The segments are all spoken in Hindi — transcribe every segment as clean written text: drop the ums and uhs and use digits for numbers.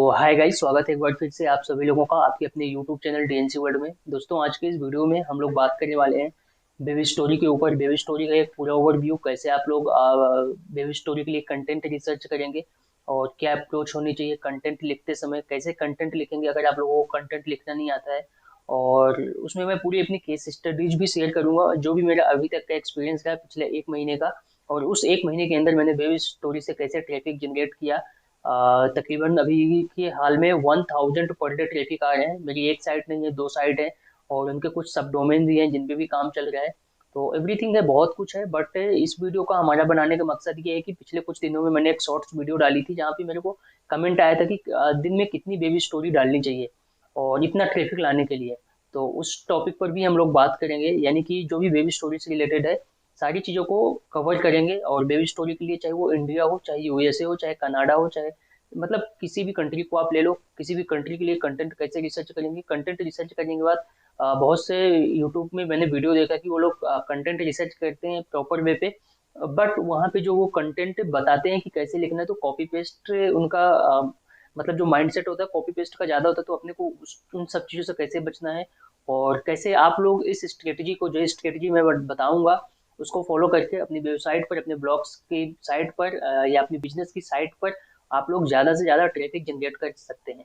हाय गाइस, स्वागत है एक बार फिर से आप सभी लोगों का आपके अपने यूट्यूब चैनल डीएनसी वर्ल्ड में। दोस्तों, आज के इस वीडियो में हम लोग बात करने वाले हैं बेबी स्टोरी के ऊपर। बेबी स्टोरी का एक पूरा ओवरव्यू, कैसे आप लोग बेबी स्टोरी के लिए कंटेंट रिसर्च करेंगे और क्या अप्रोच होनी चाहिए कंटेंट लिखते समय, कैसे कंटेंट लिखेंगे अगर आप लोगों को कंटेंट लिखना नहीं आता है। और उसमें मैं पूरी अपनी केस स्टडीज भी शेयर करूंगा, जो भी मेरा अभी तक का एक्सपीरियंस रहा है पिछले 1 महीने का। और उस 1 महीने के अंदर मैंने बेबी स्टोरी से कैसे ट्रैफिक जनरेट किया। तकरीबन अभी के हाल में 1000 पर डे ट्रैफिक आ रहे हैं। मेरी एक साइट नहीं है, 2 साइट है और उनके कुछ सब डोमेन भी हैं जिन पे भी काम चल रहा है। तो एवरीथिंग है, बहुत कुछ है। बट इस वीडियो का हमारा बनाने का मकसद ये है कि पिछले कुछ दिनों में मैंने एक शॉर्ट्स वीडियो डाली थी जहाँ पे मेरे को कमेंट आया था कि दिन में कितनी बेबी स्टोरी डालनी चाहिए और इतना ट्रैफिक लाने के लिए। तो उस टॉपिक पर भी हम लोग बात करेंगे, यानी कि जो भी बेबी स्टोरी से रिलेटेड है सारी चीज़ों को कवर करेंगे। और बेबी स्टोरी के लिए चाहे वो इंडिया हो, चाहे यूएसए हो, चाहे कनाडा हो, चाहे मतलब किसी भी कंट्री को आप ले लो, किसी भी कंट्री के लिए कंटेंट कैसे रिसर्च करेंगे। कंटेंट रिसर्च करने के बाद बहुत से यूट्यूब में मैंने वीडियो देखा कि वो लोग कंटेंट रिसर्च करते हैं प्रॉपर वे पे, बट वहाँ पे जो वो कंटेंट बताते हैं कि कैसे लिखना है तो कॉपी पेस्ट उनका मतलब जो माइंडसेट होता है कॉपी पेस्ट का ज़्यादा होता है। तो अपने को उन सब चीज़ों से कैसे बचना है और कैसे आप लोग इस स्ट्रेटजी को, जो स्ट्रेटजी मैं बताऊंगा उसको फॉलो करके अपनी वेबसाइट पर, अपने ब्लॉग्स की साइट पर या अपनी बिजनेस की साइट पर आप लोग ज़्यादा से ज़्यादा ट्रैफिक जनरेट कर सकते हैं।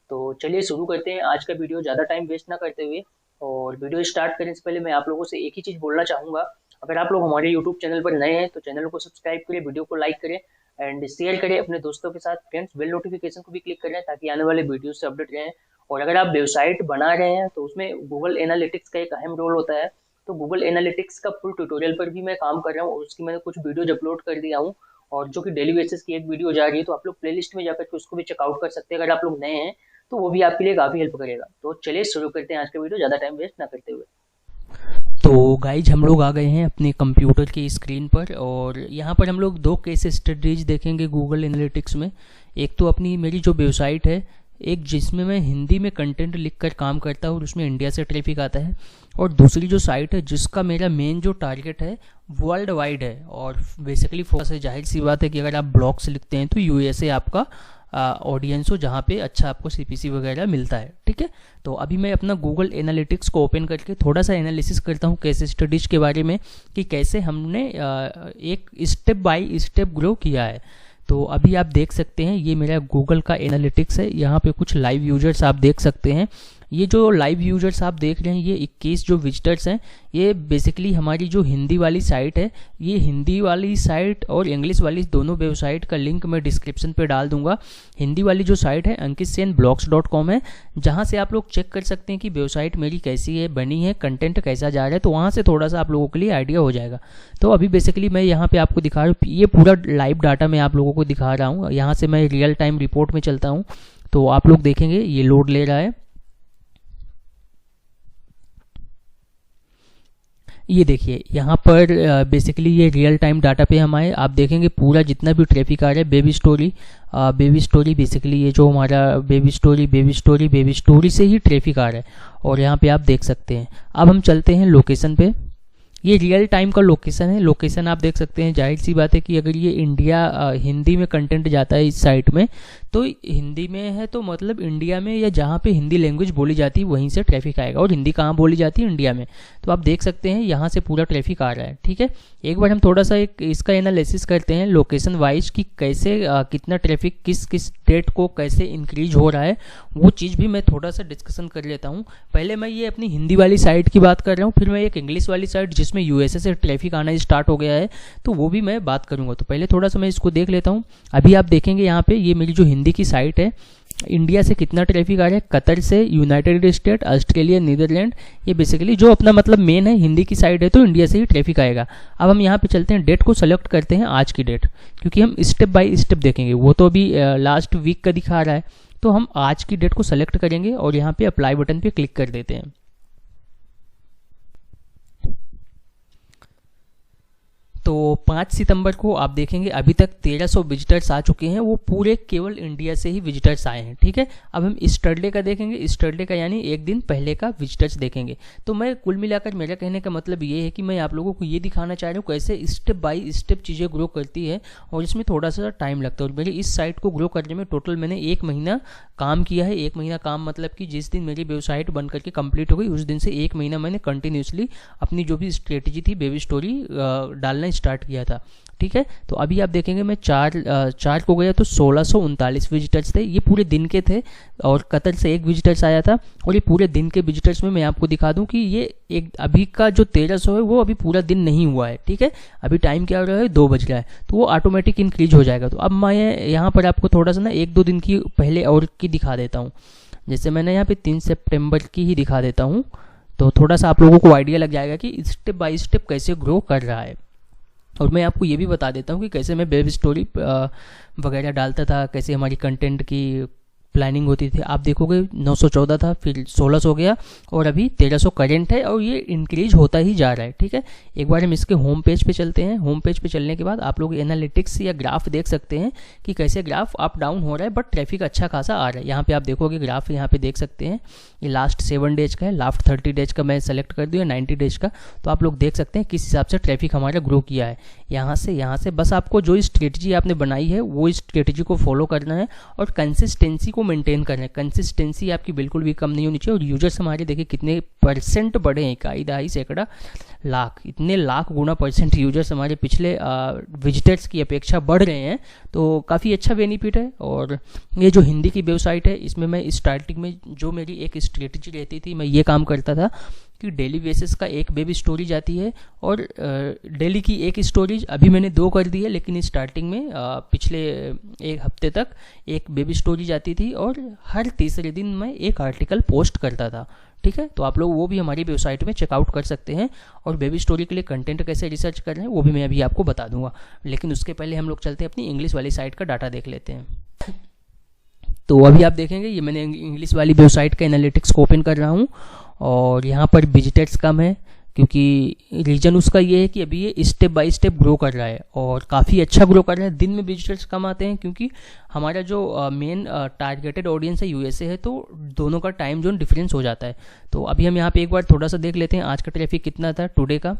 तो चलिए शुरू करते हैं आज का वीडियो, ज़्यादा टाइम वेस्ट ना करते हुए। और वीडियो स्टार्ट करने से पहले मैं आप लोगों से एक ही चीज़ बोलना चाहूँगा, अगर आप लोग हमारे यूट्यूब चैनल पर नए हैं तो चैनल को सब्सक्राइब करें, वीडियो को लाइक करें एंड शेयर करें अपने दोस्तों के साथ। फ्रेंड्स, बेल नोटिफिकेशन को भी क्लिक करें ताकि आने वाले वीडियो से अपडेट रहें। और अगर आप वेबसाइट बना रहे हैं तो उसमें गूगल एनालिटिक्स का एक अहम रोल होता है। तो गूगल एनालिटिक्स का फुल ट्यूटोरियल पर भी मैं काम कर रहा हूँ और उसकी मैंने कुछ वीडियोज अपलोड कर दिया हूँ, और जो कि डेली बेसिस की एक वीडियो जा रही है। तो आप लोग प्लेलिस्ट में जाकर के उसको भी चेकआउट कर सकते हैं अगर आप लोग नए हैं, तो वो भी आपके लिए काफ़ी हेल्प करेगा। तो चलिए शुरू करते हैं आज का वीडियो, ज़्यादा टाइम वेस्ट ना करते हुए। तो गाइज हम लोग आ गए हैं अपने कंप्यूटर की स्क्रीन पर और यहाँ पर हम लोग दो केस स्टडीज देखेंगे गूगल एनालिटिक्स में। एक तो अपनी मेरी जो वेबसाइट है, एक जिसमें मैं हिंदी में कंटेंट लिखकर काम करता हूँ और उसमें इंडिया से ट्रैफिक आता है, और दूसरी जो साइट है जिसका मेरा मेन जो टारगेट है वर्ल्ड वाइड है। और बेसिकली फोकस है, जाहिर सी बात है कि अगर आप ब्लॉग्स लिखते हैं तो यूएसए आपका ऑडियंस हो जहाँ पे अच्छा आपको सीपीसी वगैरह मिलता है। ठीक है, तो अभी मैं अपना गूगल एनालिटिक्स को ओपन करके थोड़ा सा एनालिसिस करता हूँ केस स्टडीज के बारे में कि कैसे हमने एक स्टेप बाय स्टेप ग्रो किया है। तो अभी आप देख सकते हैं ये मेरा गूगल का एनालिटिक्स है। यहाँ पे कुछ लाइव यूजर्स आप देख सकते हैं। ये जो लाइव यूजर्स आप देख रहे हैं, ये 21 जो विजिटर्स हैं, ये बेसिकली हमारी जो हिंदी वाली साइट है, ये हिंदी वाली साइट और इंग्लिश वाली दोनों वेबसाइट का लिंक मैं डिस्क्रिप्शन पे डाल दूंगा। हिंदी वाली जो साइट है ankitsenbloggs.com है, जहाँ से आप लोग चेक कर सकते हैं कि वेबसाइट मेरी कैसी है, बनी है, कंटेंट कैसा जा रहा है। तो वहाँ से थोड़ा सा आप लोगों के लिए आइडिया हो जाएगा। तो अभी बेसिकली मैं यहाँ पे आपको दिखा रहा हूँ, ये पूरा लाइव डाटा मैं आप लोगों को दिखा रहा हूँ। यहाँ से मैं रियल टाइम रिपोर्ट में चलता हूँ तो आप लोग देखेंगे ये लोड ले रहा है। ये देखिए यहाँ पर बेसिकली ये रियल टाइम डाटा पे हम आए। आप देखेंगे पूरा जितना भी ट्रैफिक आ रहा है बेबी स्टोरी बेसिकली ये जो हमारा बेबी स्टोरी से ही ट्रैफिक आ रहा है। और यहाँ पे आप देख सकते हैं। अब हम चलते हैं लोकेशन पे। ये रियल टाइम का लोकेशन है। लोकेशन आप देख सकते हैं। जाहिर सी बात है कि अगर ये इंडिया हिंदी में कंटेंट जाता है इस साइट में, तो हिंदी में है तो मतलब इंडिया में या जहाँ पे हिंदी लैंग्वेज बोली जाती है वहीं से ट्रैफिक आएगा। और हिंदी कहाँ बोली जाती है? इंडिया में। तो आप देख सकते हैं यहाँ से पूरा ट्रैफिक आ रहा है। ठीक है, एक बार हम थोड़ा सा एक इसका एनालिसिस करते हैं लोकेशन वाइज कि कैसे कितना ट्रैफिक किस किस डेट को कैसे इंक्रीज हो रहा है, वो चीज़ भी मैं थोड़ा सा डिस्कशन कर लेता हूँ। पहले मैं ये अपनी हिंदी वाली साइट की बात कर रहा हूँ, फिर मैं एक इंग्लिश वाली साइट जिसमें यूएसए से ट्रैफिक आना स्टार्ट हो गया है तो वो भी मैं बात करूँगा। तो पहले थोड़ा सा मैं इसको देख लेता हूँ। अभी आप देखेंगे यहाँ पे ये मेरी जो हिंदी की साइट है, इंडिया से कितना ट्रैफिक आ रहा है, कतर से, यूनाइटेड स्टेट, ऑस्ट्रेलिया, नीदरलैंड, ये बेसिकली जो अपना मतलब मेन है हिंदी की साइड है तो इंडिया से ही ट्रैफिक आएगा। अब हम यहाँ पे चलते हैं, डेट को सेलेक्ट करते हैं आज की डेट, क्योंकि हम स्टेप बाय स्टेप देखेंगे। वो तो अभी लास्ट वीक का दिखा रहा है, तो हम आज की डेट को सेलेक्ट करेंगे और यहाँ पे अप्लाई बटन पे क्लिक कर देते हैं। तो 5 सितंबर को आप देखेंगे अभी तक 1300 विजिटर्स आ चुके हैं। वो पूरे केवल इंडिया से ही विजिटर्स आए हैं। ठीक है, अब हम स्टरडे का देखेंगे। स्टरडे का यानी एक दिन पहले का विजिटर्स देखेंगे। तो मैं कुल मिलाकर मेरा कहने का मतलब ये है कि मैं आप लोगों को ये दिखाना चाह रहा हूँ कैसे स्टेप बाय स्टेप चीज़ें ग्रो करती है और इसमें थोड़ा सा टाइम लगता है। और मेरी इस साइट को ग्रो करने में टोटल मैंने 1 महीना काम किया है। 1 महीना काम मतलब कि जिस दिन मेरी वेबसाइट बन करके कंप्लीट हो गई उस दिन से 1 महीना मैंने कंटिन्यूसली अपनी जो भी स्ट्रेटजी थी बेबी स्टोरी डालना स्टार्ट किया था। ठीक है, तो अभी आप देखेंगे मैं 4 को गया तो 1639 विजिटर्स थे, ये पूरे दिन के थे। और कतर से 1 विजिटर्स आया था। और ये पूरे दिन के विजिटर्स में मैं आपको दिखा दूं कि ये एक अभी का जो 1300 है वो अभी पूरा दिन नहीं हुआ है। ठीक है, अभी टाइम क्या हो रहा है, 2 बज रहा है, तो वो ऑटोमेटिक इंक्रीज हो जाएगा। तो अब मैं यहाँ पर आपको थोड़ा सा ना 1-2 दिन की पहले और की दिखा देता हूँ। जैसे मैंने यहाँ पे 3 सितंबर की ही दिखा देता हूँ, तो थोड़ा सा आप लोगों को आइडिया लग जाएगा कि स्टेप बाय स्टेप कैसे ग्रो कर रहा है। और मैं आपको ये भी बता देता हूँ कि कैसे मैं बेबी स्टोरी वगैरह डालता था, कैसे हमारी कंटेंट की प्लानिंग होती थी। आप देखोगे 914 था, फिर 1600 हो गया और अभी 1300 करेंट है और ये इंक्रीज होता ही जा रहा है। ठीक है, एक बार हम इसके होम पेज पे चलते हैं। होम पेज पे चलने के बाद आप लोग एनालिटिक्स या ग्राफ देख सकते हैं कि कैसे ग्राफ अप डाउन हो रहा है, बट ट्रैफिक अच्छा खासा आ रहा है। यहाँ पे आप देखोगे ग्राफ, यहाँ पे देख सकते हैं ये लास्ट 7 डेज का है, लास्ट 30 डेज का मैं सेलेक्ट कर दूँ या 90 डेज का, तो आप लोग देख सकते हैं किस हिसाब से ट्रैफिक हमारा ग्रो किया है। यहाँ से बस आपको जो स्ट्रेटजी आपने बनाई है वो स्ट्रेटजी को फॉलो करना है और कंसिस्टेंसी को मेंटेन करना है। कंसिस्टेंसी आपकी बिल्कुल भी कम नहीं होनी चाहिए। और यूजर्स हमारे देखिए कितने परसेंट बढ़े हैं, 2.5 सैकड़ा लाख, इतने लाख गुना परसेंट यूजर्स हमारे पिछले विजिटर्स की अपेक्षा बढ़ रहे हैं, तो काफ़ी अच्छा बेनिफिट है। और ये जो हिंदी की वेबसाइट है इसमें मैं स्टार्टिंग में जो मेरी एक स्ट्रेटजी रहती थी, मैं ये काम करता था कि डेली बेसिस का एक बेबी स्टोरी जाती है और डेली की एक स्टोरीज अभी मैंने 2 कर दी है, लेकिन स्टार्टिंग में पिछले 1 हफ्ते तक एक बेबी स्टोरी जाती थी और हर तीसरे दिन मैं एक आर्टिकल पोस्ट करता था। ठीक है, तो आप लोग वो भी हमारी वेबसाइट में चेकआउट कर सकते हैं। और बेबी स्टोरी के लिए कंटेंट कैसे रिसर्च कर रहे हैं वो भी मैं अभी आपको बता दूंगा, लेकिन उसके पहले हम लोग चलते हैं अपनी इंग्लिश वाली साइट का डाटा देख लेते हैं। तो अभी आप देखेंगे ये मैंने इंग्लिश वाली वेबसाइट का एनालिटिक्स को ओपन कर रहा हूँ और यहाँ पर विजिटर्स कम है, क्योंकि रीजन उसका ये है कि अभी ये स्टेप बाय स्टेप ग्रो कर रहा है और काफ़ी अच्छा ग्रो कर रहा है। दिन में विजिटर्स कम आते हैं क्योंकि हमारा जो मेन टारगेटेड ऑडियंस है यूएसए है, तो दोनों का टाइम जोन डिफरेंस हो जाता है। तो अभी हम यहाँ पे एक बार थोड़ा सा देख लेते हैं आज का ट्रैफिक कितना था टुडे का।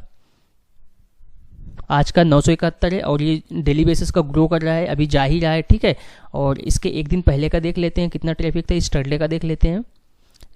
आज का 971 है और ये डेली बेसिस का ग्रो कर रहा है, अभी जा ही रहा है। ठीक है, और इसके एक दिन पहले का देख लेते हैं कितना ट्रैफिक था, स्टरडे का देख लेते हैं।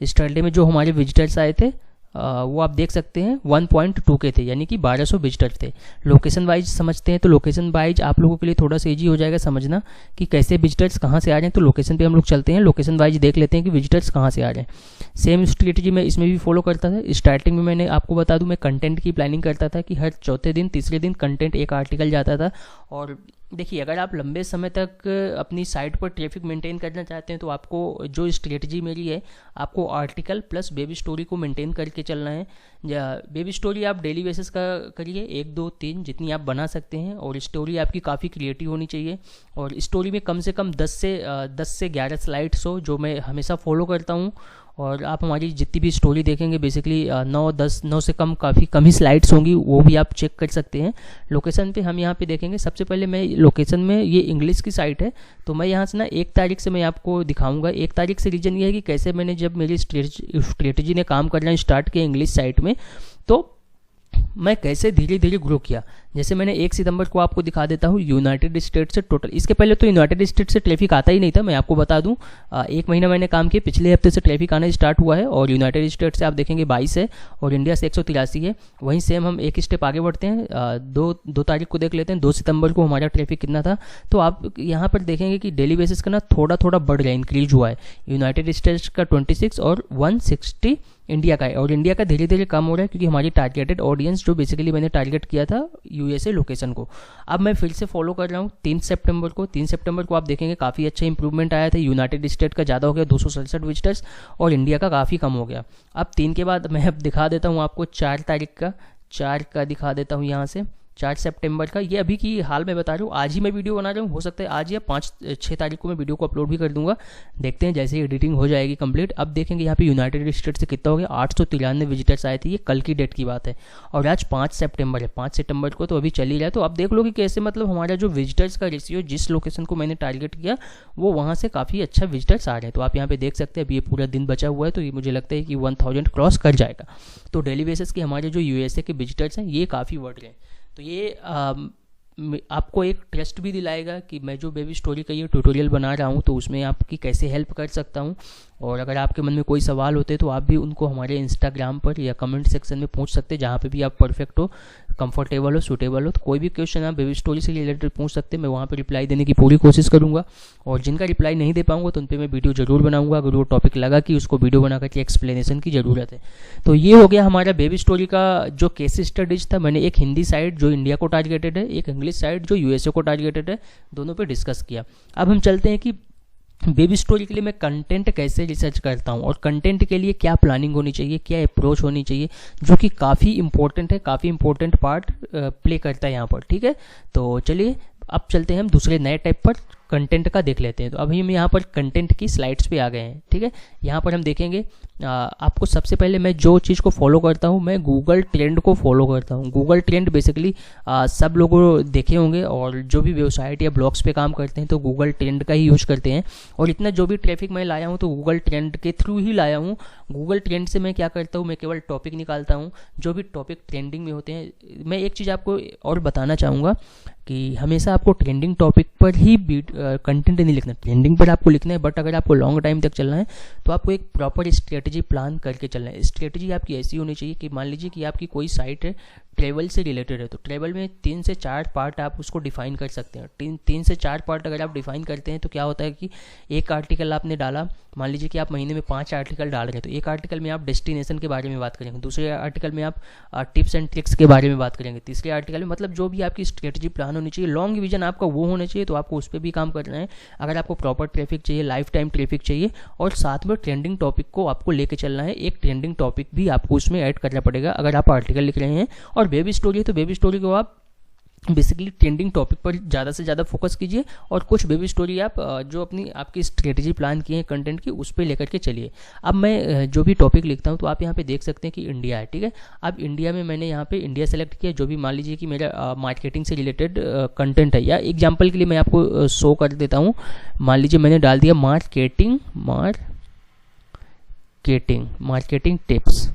स्टरडे में जो हमारे विजिटर्स आए थे वो आप देख सकते हैं 1.2 के थे, यानी कि 1200 विजिटर्स थे। लोकेशन वाइज समझते हैं, तो लोकेशन वाइज आप लोगों के लिए थोड़ा सा ईजी हो जाएगा समझना कि कैसे विजिटर्स कहाँ से आ रहे हैं। तो लोकेशन पे हम लोग चलते हैं, लोकेशन वाइज देख लेते हैं कि विजिटर्स कहाँ से आ रहे हैं। सेम स्ट्रेटजी मैं इसमें भी फॉलो करता था। स्टार्टिंग में मैंने आपको बता दूं, मैं कंटेंट की प्लानिंग करता था कि हर चौथे दिन तीसरे दिन कंटेंट एक आर्टिकल जाता था। और देखिए, अगर आप लंबे समय तक अपनी साइट पर ट्रैफिक मेंटेन करना चाहते हैं तो आपको जो स्ट्रेटजी मेरी है, आपको आर्टिकल प्लस बेबी स्टोरी को मेंटेन करके चलना है। या बेबी स्टोरी आप डेली बेसिस का करिए, 1, 2, 3 जितनी आप बना सकते हैं। और स्टोरी आपकी काफ़ी क्रिएटिव होनी चाहिए और स्टोरी में कम से कम 10 से 11 स्लाइड्स हो, जो मैं हमेशा फॉलो करता हूँ। और आप हमारी जितनी भी स्टोरी देखेंगे बेसिकली 9 से कम काफ़ी कम ही स्लाइड्स होंगी, वो भी आप चेक कर सकते हैं। लोकेशन पे हम यहाँ पे देखेंगे, सबसे पहले मैं लोकेशन में, ये इंग्लिश की साइट है तो मैं यहाँ से ना 1 तारीख से मैं आपको दिखाऊंगा। 1 तारीख से रीज़न ये है कि कैसे मैंने जब मेरी स्ट्रेटजी ने काम करना स्टार्ट किया इंग्लिश साइट में, तो मैं कैसे धीरे धीरे ग्रो किया। जैसे मैंने 1 सितंबर को आपको दिखा देता हूँ यूनाइटेड स्टेट्स से टोटल, इसके पहले तो यूनाइटेड स्टेट्स से ट्रैफिक आता ही नहीं था, मैं आपको बता दूं। 1 महीना मैंने काम किया, पिछले हफ्ते से ट्रैफिक आना स्टार्ट हुआ है और यूनाइटेड स्टेट्स से आप देखेंगे 22 है और इंडिया से 183 है। वहीं सेम हम एक स्टेप आगे बढ़ते हैं, 2 तारीख को देख लेते हैं। 2 सितंबर को हमारा ट्रैफिक कितना था, तो आप यहाँ पर देखेंगे कि डेली बेसिस का ना थोड़ा थोड़ा बढ़ रहा है, इंक्रीज हुआ है। यूनाइटेड स्टेट्स का 26 और 160 इंडिया का है। और इंडिया का धीरे धीरे कम हो रहा है क्योंकि हमारी टारगेटेड ऑडियंस जो बेसिकली मैंने टारगेट किया था यूएसए लोकेशन को, अब मैं फिर से फॉलो कर रहा हूँ 3 सितंबर को। 3 सितंबर को आप देखेंगे काफ़ी अच्छा इंप्रूवमेंट आया था। यूनाइटेड स्टेट का ज़्यादा हो गया 267 विजिटर्स और इंडिया का काफ़ी कम हो गया। अब 3 के बाद मैं अब दिखा देता हूँ आपको 4 तारीख का, 4 का दिखा देता हूँ यहाँ से, 4 सितंबर का। ये अभी की हाल में बता रहा हूँ, आज ही मैं वीडियो बना रहा हूँ, हो सकता है आज या 5-6 तारीख को मैं वीडियो को अपलोड भी कर दूंगा। देखते हैं जैसे ही एडिटिंग हो जाएगी कंप्लीट। अब देखेंगे यहाँ पे यूनाइटेड स्टेट से कितना हो गया, 893 विजिटर्स आए थे, ये कल की डेट की बात है। और आज 5 सितंबर है, 5 सितंबर को तो अभी चल ही रहा है। तो अब देख लो कि कैसे मतलब हमारा जो विजिटर्स का रेशियो, जिस लोकेशन को मैंने टारगेट किया वो वहाँ से काफ़ी अच्छा विजिटर्स आ रहे हैं। तो आप यहाँ पे देख सकते हैं अभी ये पूरा दिन बचा हुआ है, तो ये मुझे लगता है कि 1000 क्रॉस कर जाएगा। तो डेली बेसिस के हमारे जो यूएसए के विजिटर्स हैं ये काफ़ी बढ़ रहे हैं। तो ये आपको एक ट्रस्ट भी दिलाएगा कि मैं जो बेबी स्टोरी का ये ट्यूटोरियल बना रहा हूँ तो उसमें आपकी कैसे हेल्प कर सकता हूँ। और अगर आपके मन में कोई सवाल होते तो आप भी उनको हमारे इंस्टाग्राम पर या कमेंट सेक्शन में पूछ सकते हैं, जहाँ पे भी आप परफेक्ट हो, कंफर्टेबल हो, सूटेबल हो। तो कोई भी क्वेश्चन आप बेबी स्टोरी से रिलेटेड पूछ सकते हैं, मैं वहाँ पर रिप्लाई देने की पूरी कोशिश करूँगा। और जिनका रिप्लाई नहीं दे पाऊँगा तो उन पर मैं वीडियो जरूर बनाऊँगा, अगर वो टॉपिक लगा कि उसको वीडियो बना करके एक्सप्लेनेशन की ज़रूरत है। तो ये हो गया हमारा बेबी स्टोरी का जो केस स्टडीज था। मैंने एक हिंदी साइड जो इंडिया को टारगेटेड है, एक इंग्लिश साइड जो यूएसए को टारगेटेड है, दोनों पे डिस्कस किया। अब हम चलते हैं कि बेबी स्टोरी के लिए मैं कंटेंट कैसे रिसर्च करता हूँ और कंटेंट के लिए क्या प्लानिंग होनी चाहिए, क्या अप्रोच होनी चाहिए, जो कि काफ़ी इंपॉर्टेंट है, काफ़ी इंपॉर्टेंट पार्ट प्ले करता है यहाँ पर। ठीक है, तो चलिए अब चलते हैं हम दूसरे नए टाइप पर कंटेंट का देख लेते हैं। तो अभी हम यहाँ पर कंटेंट की स्लाइड्स पे आ गए हैं। ठीक है, यहाँ पर हम देखेंगे आपको सबसे पहले मैं जो चीज़ को फॉलो करता हूँ, मैं गूगल ट्रेंड को फॉलो करता हूँ। गूगल ट्रेंड बेसिकली सब लोग देखे होंगे, और जो भी वेबसाइट या ब्लॉग्स पे काम करते हैं तो गूगल ट्रेंड का ही यूज़ करते हैं। और इतना जो भी ट्रैफिक मैं लाया हूँ तो गूगल ट्रेंड के थ्रू ही लाया हूँ। गूगल ट्रेंड से मैं क्या करता हूँ, मैं केवल टॉपिक निकालता हूँ जो भी टॉपिक ट्रेंडिंग में होते हैं। मैं एक चीज़ आपको और बताना चाहूँगा कि हमेशा आपको ट्रेंडिंग टॉपिक पर ही कंटेंट नहीं लिखना, ट्रेंडिंग पर आपको लिखना है, बट अगर आपको लॉन्ग टाइम तक चलना है तो आपको एक प्रॉपर स्ट्रेटजी प्लान करके चलना है। स्ट्रेटजी आपकी ऐसी होनी चाहिए कि मान लीजिए कि आपकी कोई साइट है ट्रेवल से रिलेटेड है, तो ट्रेवल में 3 से 4 पार्ट आप उसको डिफाइन कर सकते हैं। 3 से 4 पार्ट अगर आप डिफाइन करते हैं तो क्या होता है कि एक आर्टिकल आपने डाला, मान लीजिए कि आप महीने में 5 आर्टिकल डाल रहे हैं, तो एक आर्टिकल में आप डेस्टिनेशन के बारे में बात करेंगे, दूसरे आर्टिकल में आप टिप्स एंड ट्रिक्स के बारे में बात करेंगे, तीसरे आर्टिकल में, मतलब जो भी आपकी स्ट्रेटजी प्लान होनी चाहिए, लॉन्ग विजन आपका वो होना चाहिए। तो आपको उस पर भी काम करना है अगर आपको प्रॉपर ट्रैफिक चाहिए, लाइफ टाइम ट्रैफिक चाहिए, और साथ में ट्रेंडिंग टॉपिक को आपको लेके चलना है। एक ट्रेंडिंग टॉपिक भी आपको उसमें ऐड करना पड़ेगा अगर आप आर्टिकल लिख रहे हैं। और बेबी स्टोरी है तो बेबी स्टोरी को आप बेसिकली ट्रेंडिंग टॉपिक पर ज़्यादा से ज़्यादा फोकस कीजिए, और कुछ बेबी स्टोरी आप जो आपकी स्ट्रेटजी प्लान की है कंटेंट की, उस पर लेकर के चलिए। अब मैं जो भी टॉपिक लिखता हूँ तो आप यहाँ पे देख सकते हैं कि इंडिया है। ठीक है, अब इंडिया में मैंने यहाँ पे इंडिया सेलेक्ट किया, जो भी मान लीजिए कि मेरा मार्केटिंग से रिलेटेड कंटेंट है, या एग्जाम्पल के लिए मैं आपको शो कर देता हूँ। मान लीजिए मैंने डाल दिया मार्केटिंग टिप्स,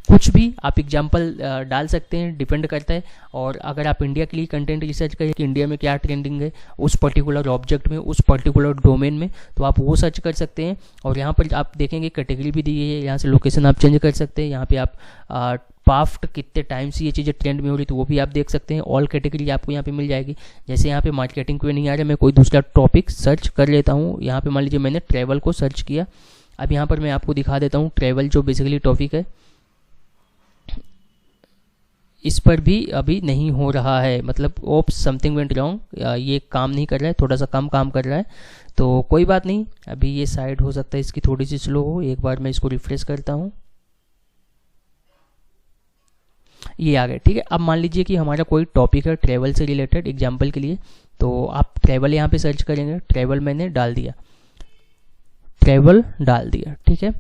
कुछ भी आप एग्जाम्पल डाल सकते हैं, डिपेंड करता है। और अगर आप इंडिया के लिए कंटेंट रिसर्च करें कि इंडिया में क्या ट्रेंडिंग है उस पर्टिकुलर ऑब्जेक्ट में, उस पर्टिकुलर डोमेन में, तो आप वो सर्च कर सकते हैं। और यहाँ पर आप देखेंगे कैटेगरी भी दी है, यहाँ से लोकेशन आप चेंज कर सकते हैं। यहाँ पे आप पास्ट कितने टाइम से ये चीज़ें ट्रेंड में हो रही तो वो भी आप देख सकते हैं। ऑल कैटेगरी आपको यहाँ पे मिल जाएगी। जैसे यहाँ पे मार्केटिंग पे नहीं आ रहा, मैं कोई दूसरा टॉपिक सर्च कर लेता हूँ। यहाँ पे मान लीजिए मैंने ट्रैवल को सर्च किया। अब यहाँ पर मैं आपको दिखा देता हूँ ट्रैवल जो बेसिकली टॉपिक है, इस पर भी अभी नहीं हो रहा है, मतलब ओप्स समथिंग वेंट रॉन्ग, ये काम नहीं कर रहा है, थोड़ा सा कम काम कर रहा है। तो कोई बात नहीं, अभी ये साइट हो सकता है इसकी थोड़ी सी स्लो हो। एक बार मैं इसको रिफ्रेश करता हूँ, ये आ गया। ठीक है, अब मान लीजिए कि हमारा कोई टॉपिक है ट्रैवल से रिलेटेड, एग्जाम्पल के लिए, तो आप ट्रैवल यहाँ पे सर्च करेंगे। ट्रैवल मैंने डाल दिया, ठीक है।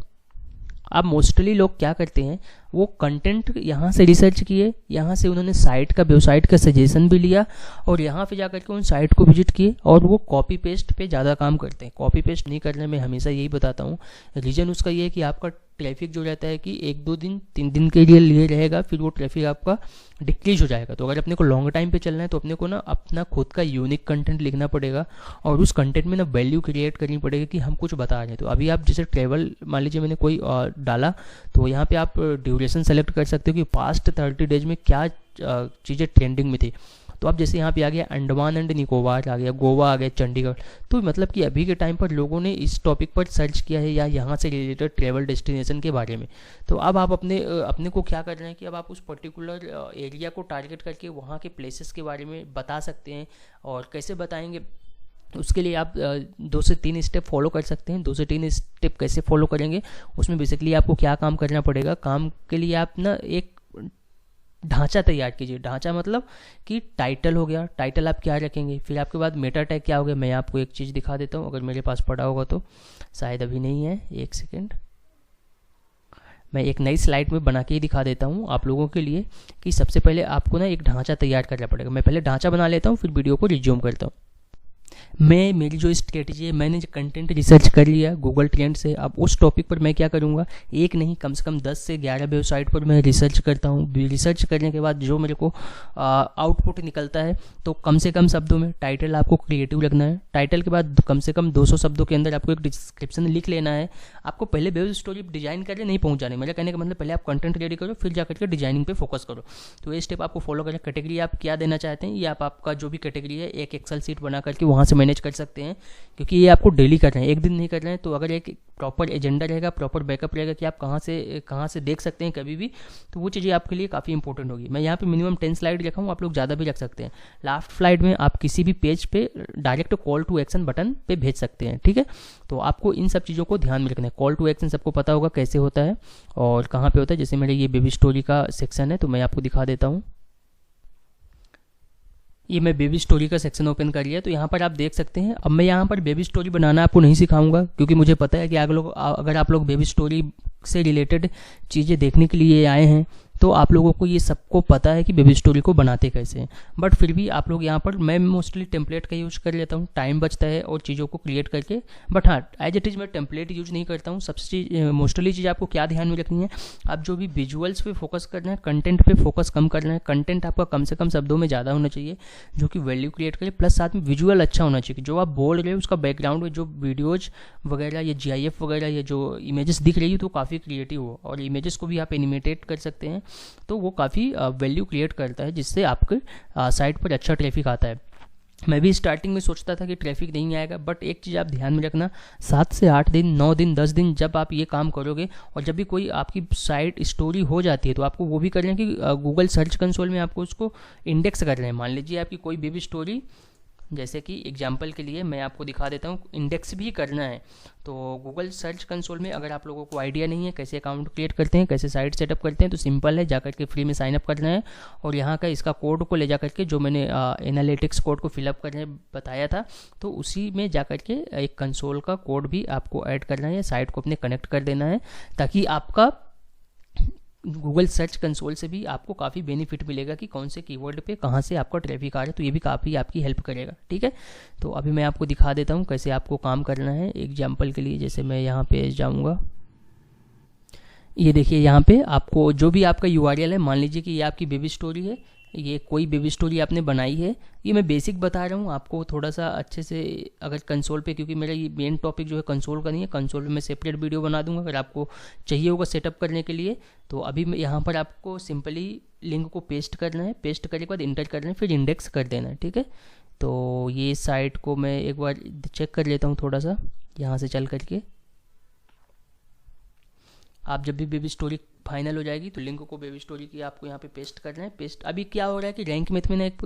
अब मोस्टली लोग क्या करते हैं, वो कंटेंट यहाँ से रिसर्च किए, यहाँ से उन्होंने वेबसाइट का सजेशन भी लिया, और यहाँ पे जाकर के उन साइट को विजिट किए, और वो कॉपी पेस्ट पे ज़्यादा काम करते हैं। कॉपी पेस्ट नहीं करने में हमेशा यही बताता हूँ, रीज़न उसका ये है कि आपका ट्रैफिक जो रहता है कि 1-2 दिन 3 दिन के लिए रहेगा, फिर वो ट्रैफिक आपका डिक्रीज हो जाएगा। तो अगर अपने को लॉन्ग टाइम पे चलना है तो अपने को ना अपना खुद का यूनिक कंटेंट लिखना पड़ेगा, और उस कंटेंट में ना वैल्यू क्रिएट करनी पड़ेगी कि हम कुछ बता रहे हैं। तो अभी आप जैसे ट्रैवल मान लीजिए मैंने कोई डाला, तो यहाँ पे आप ड्यूरेशन सेलेक्ट कर सकते हो कि पास्ट 30 डेज में क्या चीज़ें ट्रेंडिंग में थी। तो आप जैसे यहाँ पे आ गया अंडमान एंड निकोबार आ गया, गोवा आ गया, चंडीगढ़, तो मतलब कि अभी के टाइम पर लोगों ने इस टॉपिक पर सर्च किया है या यहाँ से रिलेटेड ट्रैवल डेस्टिनेशन के बारे में। तो अब आप अपने को क्या कर रहे हैं कि अब आप उस पर्टिकुलर एरिया को टारगेट करके वहाँ के प्लेसेस के बारे में बता सकते हैं। और कैसे बताएंगे, उसके लिए आप 2 से 3 स्टेप फॉलो कर सकते हैं। 2 से 3 स्टेप कैसे फॉलो करेंगे, उसमें बेसिकली आपको क्या काम करना पड़ेगा। काम के लिए आप ना एक ढांचा तैयार कीजिए। ढांचा मतलब कि टाइटल हो गया, टाइटल आप क्या रखेंगे, फिर आपके बाद मेटा टैग क्या हो गया। मैं आपको एक चीज़ दिखा देता हूँ, अगर मेरे पास पड़ा होगा तो, शायद अभी नहीं है, एक सेकेंड, मैं एक नई स्लाइड में बना के ही दिखा देता हूँ आप लोगों के लिए कि सबसे पहले आपको ना एक ढांचा तैयार करना पड़ेगा। मैं पहले ढांचा बना लेता हूँ, फिर वीडियो को रिज्यूम करता हूँ। मेरी जो स्ट्रेटजी है, मैंने जो कंटेंट रिसर्च कर लिया गूगल ट्रेंड से, अब उस टॉपिक पर मैं क्या करूँगा, एक नहीं कम से कम 10 से 11 वेबसाइट पर मैं रिसर्च करता हूँ। रिसर्च करने के बाद जो मेरे को आउटपुट निकलता है, तो कम से कम शब्दों में टाइटल आपको क्रिएटिव रखना है। टाइटल के बाद कम से कम 200 शब्दों के अंदर आपको एक डिस्क्रिप्शन लिख लेना है। आपको पहले वेब स्टोरी डिजाइन करके नहीं पहुँच जाने, मेरा कहने का मतलब पहले आप कंटेंट रेडी करो, फिर जा करके डिजाइनिंग पे फोकस करो। तो ये स्टेप आपको फॉलो करें। कैटेगरी आप क्या देना चाहते हैं, ये आपका जो भी कैटेगरी है एक एक्सेल सीट बना करके वहाँ से मैनेज कर सकते हैं, क्योंकि ये आपको डेली कर रहे हैं, एक दिन नहीं कर रहे हैं। तो अगर एक प्रॉपर एजेंडा रहेगा, प्रॉपर बैकअप रहेगा कि आप कहाँ से देख सकते हैं कभी भी, तो वो चीज़ें आपके लिए काफ़ी इंपॉर्टेंट होगी। मैं यहाँ पे मिनिमम 10 स्लाइड रखा हूँ, आप लोग ज़्यादा भी रख सकते हैं। लास्ट स्लाइड में आप किसी भी पेज पे direct call to action button पे भेज सकते हैं, ठीक है। तो आपको इन सब चीज़ों को ध्यान में रखना है। कॉल टू एक्शन सबको पता होगा कैसे होता है और कहाँ पे होता है। जैसे मेरे ये बेबी स्टोरी का सेक्शन है, तो मैं आपको दिखा देता हूँ। ये मैं बेबी स्टोरी का सेक्शन ओपन कर लिया, तो यहाँ पर आप देख सकते हैं। अब मैं यहाँ पर बेबी स्टोरी बनाना आपको नहीं सिखाऊंगा, क्योंकि मुझे पता है कि अगर आप लोग बेबी स्टोरी से रिलेटेड चीज़ें देखने के लिए आए हैं, तो आप लोगों को ये सबको पता है कि बेबी स्टोरी को बनाते कैसे हैं। बट फिर भी आप लोग यहाँ पर, मैं मोस्टली टेम्पलेट का यूज़ कर लेता हूँ, टाइम बचता है और चीज़ों को क्रिएट करके। बट हाँ, एज इट इज़ मैं टेम्पलेट यूज़ नहीं करता हूँ। सबसे मोस्टली चीज़ आपको क्या ध्यान में रखनी है, आप जो भी विजुअल्स पे फोकस करना है, कंटेंट पे फोकस कम करना है। कंटेंट आपका कम से कम शब्दों में ज़्यादा होना चाहिए, जो कि वैल्यू क्रिएट करे, प्लस साथ में विजुअल अच्छा होना चाहिए। जो आप बोल रहे हो उसका बैकग्राउंड में जो वीडियोज वगैरह या GIF वगैरह या जो इमेजेस दिख रही है, तो काफ़ी क्रिएटिव हो, और इमेजेस को भी आप एनिमेटेट कर सकते हैं, तो वो काफ़ी वैल्यू क्रिएट करता है, जिससे आपके साइट पर अच्छा ट्रैफिक आता है। मैं भी स्टार्टिंग में सोचता था कि ट्रैफिक नहीं आएगा, बट एक चीज़ आप ध्यान में रखना, 7 से 8 दिन, 9 दिन, 10 दिन जब आप ये काम करोगे, और जब भी कोई आपकी साइट स्टोरी हो जाती है, तो आपको वो भी करना है कि गूगल सर्च कंसोल में आपको उसको इंडेक्स कर रहे हैं। मान लीजिए आपकी कोई बेबी स्टोरी, जैसे कि एग्जाम्पल के लिए मैं आपको दिखा देता हूँ, इंडेक्स भी करना है। तो गूगल सर्च कंसोल में अगर आप लोगों को आइडिया नहीं है कैसे अकाउंट क्रिएट करते हैं, कैसे साइट सेटअप करते हैं, तो सिंपल है, जाकर के फ्री में साइनअप करना है, और यहाँ का इसका कोड को ले जा करके, जो मैंने एनालिटिक्स कोड को फिलअप करने बताया था, तो उसी में जा करके एक कंसोल का कोड भी आपको ऐड करना है, साइट को अपने कनेक्ट कर देना है, ताकि आपका गूगल सर्च कंसोल से भी आपको काफ़ी बेनिफिट मिलेगा कि कौन से कीवर्ड पे कहाँ से आपका ट्रैफिक आ रहा है। तो ये भी काफ़ी आपकी हेल्प करेगा, ठीक है। तो अभी मैं आपको दिखा देता हूँ कैसे आपको काम करना है। एग्जाम्पल के लिए जैसे मैं यहाँ पे जाऊँगा, ये देखिए यहाँ पे आपको जो भी आपका URL है, मान लीजिए कि ये आपकी बेबी स्टोरी है, ये कोई बेबी स्टोरी आपने बनाई है। ये मैं बेसिक बता रहा हूँ आपको, थोड़ा सा अच्छे से अगर कंसोल पे, क्योंकि मेरा ये मेन टॉपिक जो है कंसोल का नहीं है, कंसोल पे मैं सेपरेट वीडियो बना दूंगा अगर आपको चाहिए होगा सेटअप करने के लिए। तो अभी मैं यहाँ पर आपको सिंपली लिंक को पेस्ट करना है, पेस्ट करने के बाद इंटर करना है, फिर इंडेक्स कर देना है, ठीक है। तो ये साइट को मैं एक बार चेक कर लेता हूँ थोड़ा सा, यहाँ से चल करके। आप जब भी बेबी स्टोरी फाइनल हो जाएगी, तो लिंक को बेबी स्टोरी की आपको यहाँ पे पेस्ट करना है। पेस्ट अभी क्या हो रहा है कि रैंक मैथ में ना एक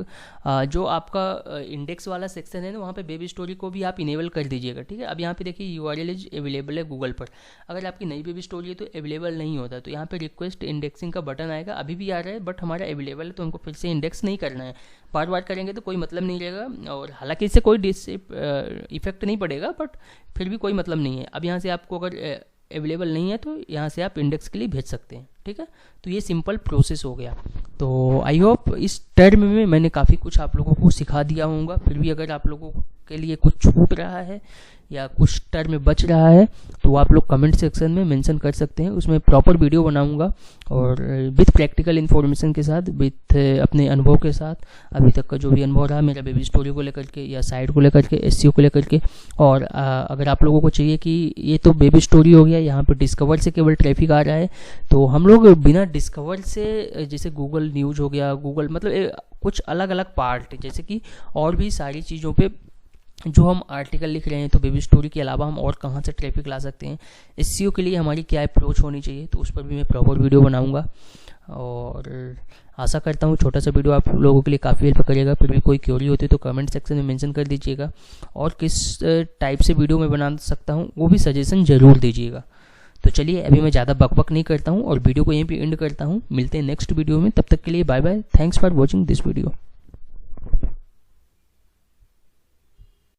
जो आपका इंडेक्स वाला सेक्शन है ना, वहाँ पे बेबी स्टोरी को भी आप इनेबल कर दीजिएगा, ठीक है। अब यहाँ पे देखिए URL इज अवेलेबल है गूगल पर। अगर आपकी नई बेबी स्टोरी है तो अवेलेबल नहीं होता, तो यहाँ पे रिक्वेस्ट इंडेक्सिंग का बटन आएगा, अभी भी आ रहा है, बट हमारा अवेलेबल है, तो हमको फिर से इंडेक्स नहीं करना है। बार बार करेंगे तो कोई मतलब नहीं रहेगा, और हालांकि इससे कोई इफेक्ट नहीं पड़ेगा, बट फिर भी कोई मतलब नहीं है। अब यहाँ से आपको अगर अवेलेबल नहीं है, तो यहाँ से आप इंडेक्स के लिए भेज सकते हैं, ठीक है। तो ये सिंपल प्रोसेस हो गया। तो आई होप इस टर्म में मैंने काफ़ी कुछ आप लोगों को सिखा दिया होगा। फिर भी अगर आप लोगों के लिए कुछ छूट रहा है या कुछ टर्म बच रहा है, तो आप लोग कमेंट सेक्शन में मेंशन कर सकते हैं, उसमें प्रॉपर वीडियो बनाऊंगा, और विथ प्रैक्टिकल इन्फॉर्मेशन के साथ, विथ अपने अनुभव के साथ, अभी तक का जो भी अनुभव रहा मेरा बेबी स्टोरी को लेकर के या साइट को लेकर के, SEO को लेकर के। और अगर आप लोगों को चाहिए कि ये तो बेबी स्टोरी हो गया, यहाँ पर डिस्कवर से केवल ट्रैफिक आ रहा है, तो हम लोग बिना डिस्कवर से, जैसे गूगल न्यूज़ हो गया, गूगल मतलब कुछ अलग अलग पार्ट, जैसे कि और भी सारी चीज़ों पे जो हम आर्टिकल लिख रहे हैं, तो बेबी स्टोरी के अलावा हम और कहाँ से ट्रैफिक ला सकते हैं, SEO के लिए हमारी क्या अप्रोच होनी चाहिए, तो उस पर भी मैं प्रॉपर वीडियो बनाऊंगा। और आशा करता हूँ छोटा सा वीडियो आप लोगों के लिए काफ़ी हेल्प करेगा। फिर भी कोई क्वेरी होती है तो कमेंट सेक्शन में मेंशन कर दीजिएगा, और किस टाइप से वीडियो मैं बना सकता हूँ वो भी सजेशन ज़रूर दीजिएगा। तो चलिए अभी मैं ज़्यादा बकबक नहीं करता हूँ और वीडियो को यहीं पे एंड करता हूँ। मिलते हैं नेक्स्ट वीडियो में, तब तक के लिए bye bye. Thanks for watching this video.